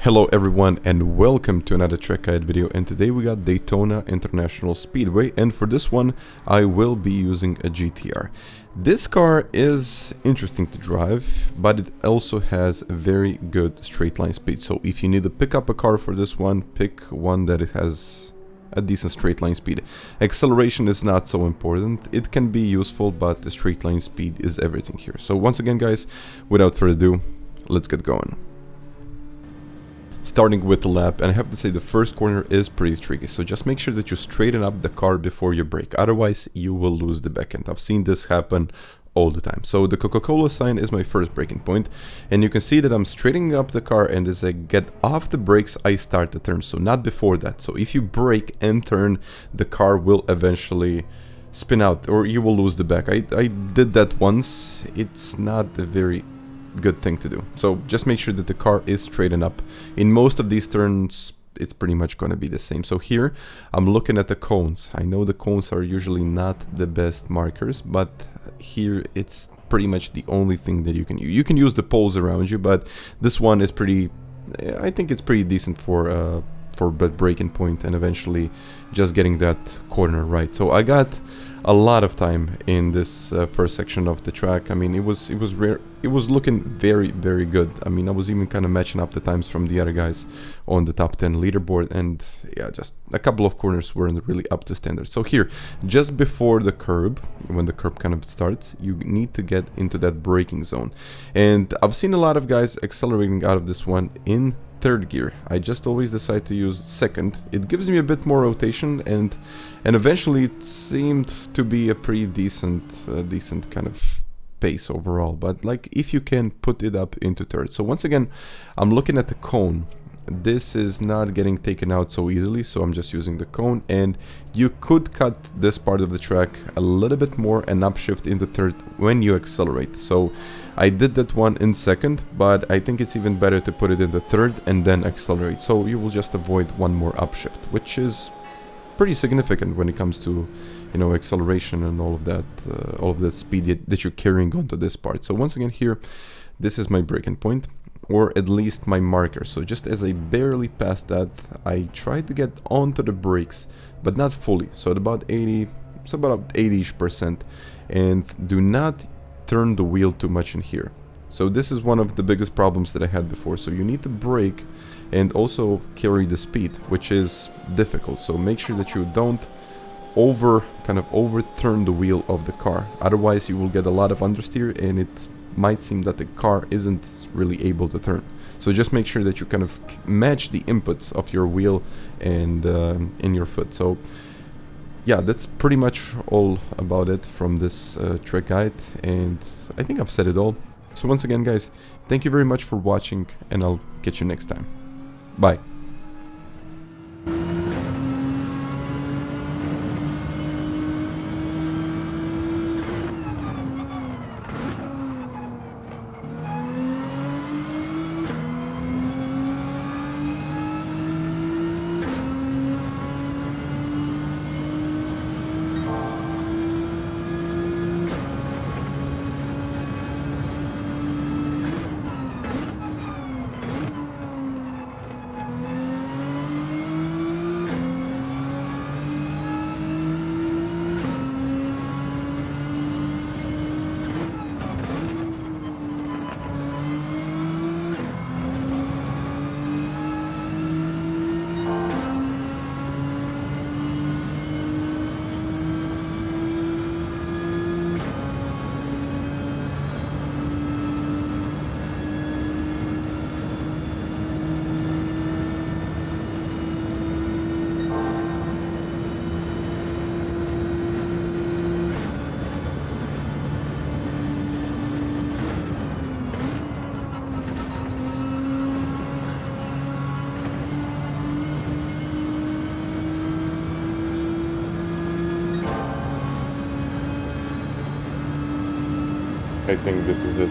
Hello everyone and welcome to another track guide video, and today we got Daytona International Speedway, and for this one I will be using a GTR. This car is interesting to drive, but it also has a very good straight line speed. So if you need to pick up a car for this one, pick one that it has a decent straight line speed. Acceleration is not so important. It can be useful, but the straight line speed is everything here. So once again guys, without further ado, let's get going. Starting with the lap, and I have to say the first corner is pretty tricky, so just make sure that you straighten up the car before you brake, otherwise you will lose the back end. I've seen this happen all the time. So the Coca-Cola sign is my first braking point, and you can see that I'm straightening up the car, and as I get off the brakes I start the turn, so not before that. So if you brake and turn, the car will eventually spin out or you will lose the back. I did that once. It's not a very good thing to do, so just make sure that the car is straightened up. In most of these turns it's pretty much going to be the same. So here I'm looking at the cones. I know the cones are usually not the best markers, but here it's pretty much the only thing that you can use. You can use the poles around you, but this one is pretty, I think it's pretty decent for braking point and eventually just getting that corner right. So I got a lot of time in this first section of the track. I mean, it was rare. It was looking very good. I mean, I was even kind of matching up the times from the other guys on the top 10 leaderboard, and yeah, just a couple of corners weren't really up to standard. So here, just before the curb, when the curb kind of starts, you need to get into that braking zone, and I've seen a lot of guys accelerating out of this one in third gear. I just always decide to use second. It gives me a bit more rotation, and eventually it seemed to be a pretty decent kind of pace overall. But like, if you can put it up into third. So once again, I'm looking at the cone. This is not getting taken out so easily, so I'm just using the cone, and you could cut this part of the track a little bit more and upshift into third when you accelerate. So I did that one in second, but I think it's even better to put it in the third and then accelerate, so you will just avoid one more upshift, which is pretty significant when it comes to, you know, acceleration and all of that speed that you're carrying onto this part. So once again here, this is my braking point, or at least my marker. So just as I barely passed that, I tried to get onto the brakes, but not fully. So at about 80, so about 80-ish%, and do not turn the wheel too much in here. So this is one of the biggest problems that I had before. So you need to brake and also carry the speed, which is difficult. So make sure that you don't overturn the wheel of the car. Otherwise you will get a lot of understeer, and it might seem that the car isn't really able to turn. So just make sure that you kind of match the inputs of your wheel and in your foot. So yeah, that's pretty much all about it from this track guide, and I think I've said it all. So once again guys, thank you very much for watching, and I'll catch you next time. Bye. I think this is it.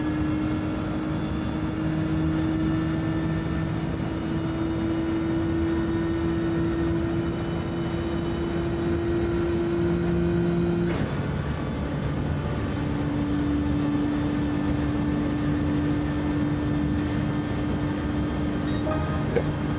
Okay.